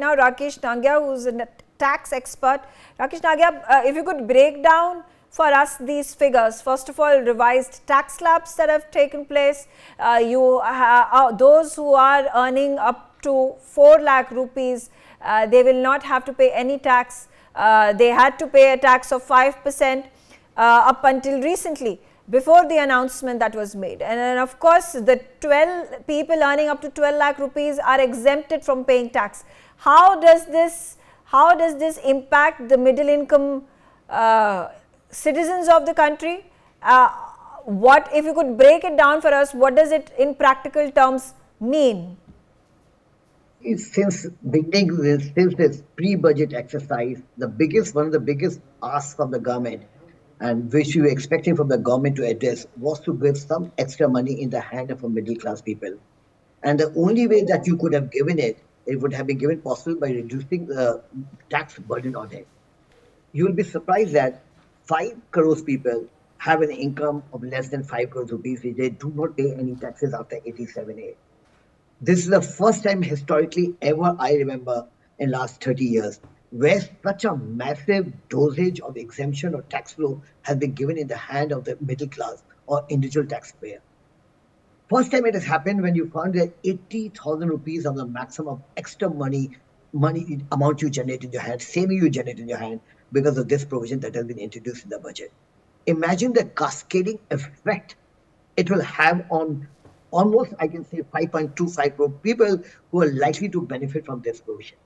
now Rakesh Nangia, who's a tax expert. Rakesh Nangia, if you could break down for us these figures. First of all, revised tax slabs that have taken place. Those who are earning up to 4 lakh rupees, they will not have to pay any tax. They had to pay a tax of 5% up until recently, before the announcement that was made. And then of course, the 12 people earning up to 12 lakh rupees are exempted from paying tax. How does this impact the middle income citizens of the country? What, if you could break it down for us, what does it in practical terms mean? Since beginning this pre-budget exercise, one of the biggest asks from the government, and which we were expecting from the government to address, was to give some extra money in the hand of middle class people. And the only way that you could have given it would have been given possible by reducing the tax burden on it. You will be surprised that 5 crores people have an income of less than 5 crores rupees. They do not pay any taxes after 87A. This is the first time historically ever I remember in last 30 years where such a massive dosage of exemption or tax flow has been given in the hand of the middle class or individual taxpayer. First time it has happened when you found that 80,000 rupees of the maximum extra money amount you generate in your hand, saving you generate in your hand because of this provision that has been introduced in the budget. Imagine the cascading effect it will have on almost, I can say, 5.25 crore people who are likely to benefit from this provision.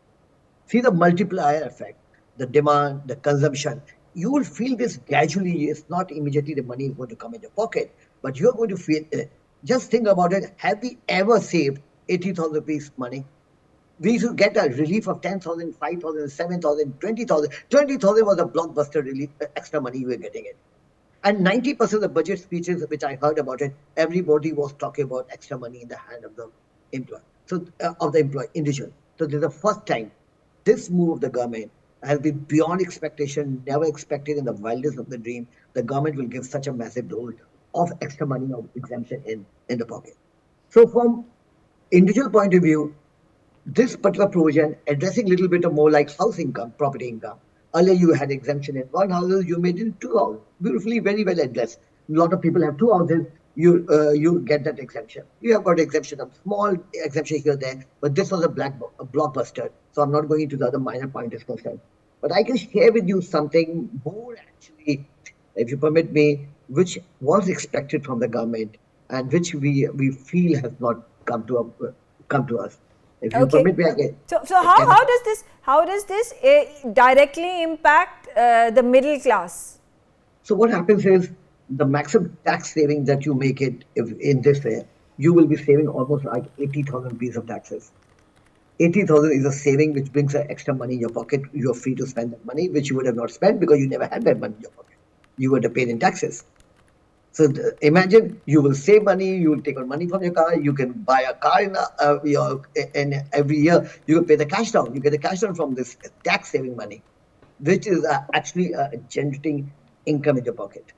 See the multiplier effect, the demand, the consumption. You will feel this gradually. It's not immediately the money is going to come in your pocket, but you're going to feel it. Just think about it. Have we ever saved 80,000 rupees money? We used to get a relief of 10,000, 5,000, 7,000, 20,000. 20,000 was a blockbuster relief, extra money you were getting it. And 90% of the budget speeches which I heard about it, everybody was talking about extra money in the hand of the employee, individual. So this is the first time this move of the government has been beyond expectation, never expected in the wildest of the dream. The government will give such a massive load of extra money of exemption in the pocket. So from individual point of view, this particular provision addressing a little bit of more like house income, property income. Earlier you had exemption in 1 house, you made it in 2 houses. Beautifully, very well addressed. A lot of people have 2 houses, you get that exemption. You have got exemption, a small exemption here there, but this was a blockbuster. So I'm not going into the other minor point is concerned. But I can share with you something more actually, if you permit me, which was expected from the government and which we feel has not come to us. If you permit me, so how does this directly impact the middle class? So what happens is the maximum tax saving that you make it in this way, you will be saving almost like 80,000 rupees of taxes. 80,000 is a saving which brings extra money in your pocket. You are free to spend that money, which you would have not spent because you never had that money in your pocket. You would have paid in taxes. So imagine you will save money, you will take out money from your car, you can buy a car in every year, you will pay the cash down. You get the cash down from this tax saving money, which is actually generating income in your pocket.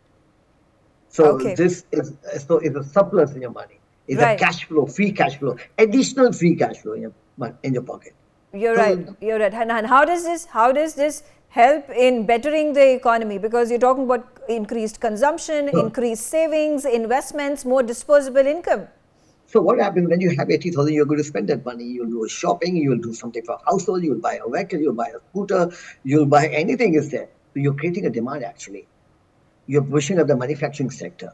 So this is a surplus in your money. It's a cash flow, free cash flow, additional free cash flow in your pocket. You're right. And how does this help in bettering the economy? Because you're talking about increased consumption, increased savings, investments, more disposable income. So what happens when you have 80,000, you're going to spend that money. You'll do shopping, you'll do something for household, you'll buy a vehicle, you'll buy a scooter, you'll buy anything is there. So you're creating a demand actually. You're pushing up the manufacturing sector.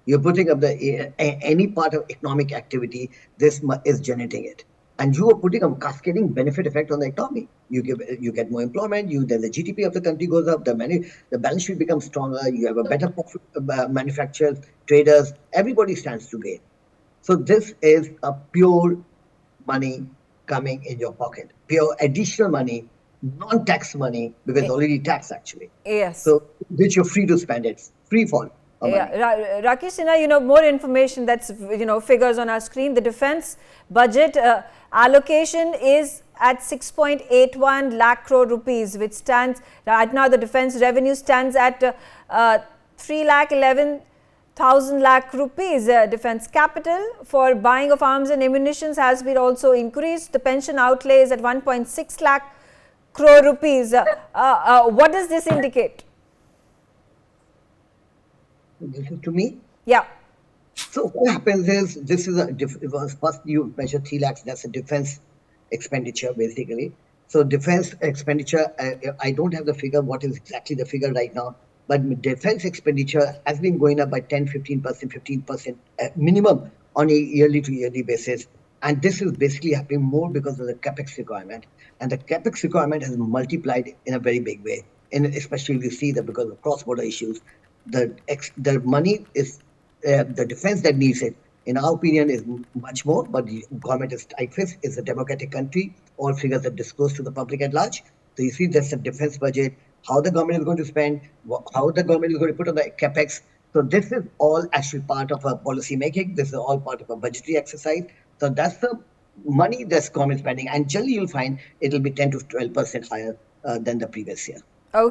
You're putting up any part of economic activity, this is generating it. And you are putting a cascading benefit effect on the economy. You get more employment. Then the GDP of the country goes up. The balance sheet becomes stronger. You have a better profit, manufacturers, traders. Everybody stands to gain. So this is a pure money coming in your pocket, pure additional money, non-tax money because it's already taxed actually. Yes. So which you're free to spend. It's free fall. Yeah, Rakesh Sinha, more information that's, figures on our screen. The defense budget allocation is at 6.81 lakh crore rupees, which stands, right now the defense revenue stands at 3 lakh 11 1,000 lakh rupees. Defence capital for buying of arms and ammunitions has been also increased. The pension outlay is at 1.6 lakh crore rupees. What does this indicate? This is to me. Yeah. So what happens is, this is first you measure 3 lakhs, that's a defense expenditure basically. So defense expenditure, I don't have the figure, what is exactly the figure right now, but defense expenditure has been going up by 10, 15%, 15% minimum on a yearly to yearly basis. And this is basically happening more because of the capex requirement. And the capex requirement has multiplied in a very big way. And especially we see that because of cross-border issues, the money is, the defense that needs it, in our opinion, is much more, but the government is tight-fisted. It's a democratic country. All figures are disclosed to the public at large. So you see that's the defense budget, how the government is going to spend, how the government is going to put on the capex. So this is all actually part of a policy making. This is all part of a budgetary exercise. So that's the money that's government spending. And generally you'll find it'll be 10 to 12% higher than the previous year.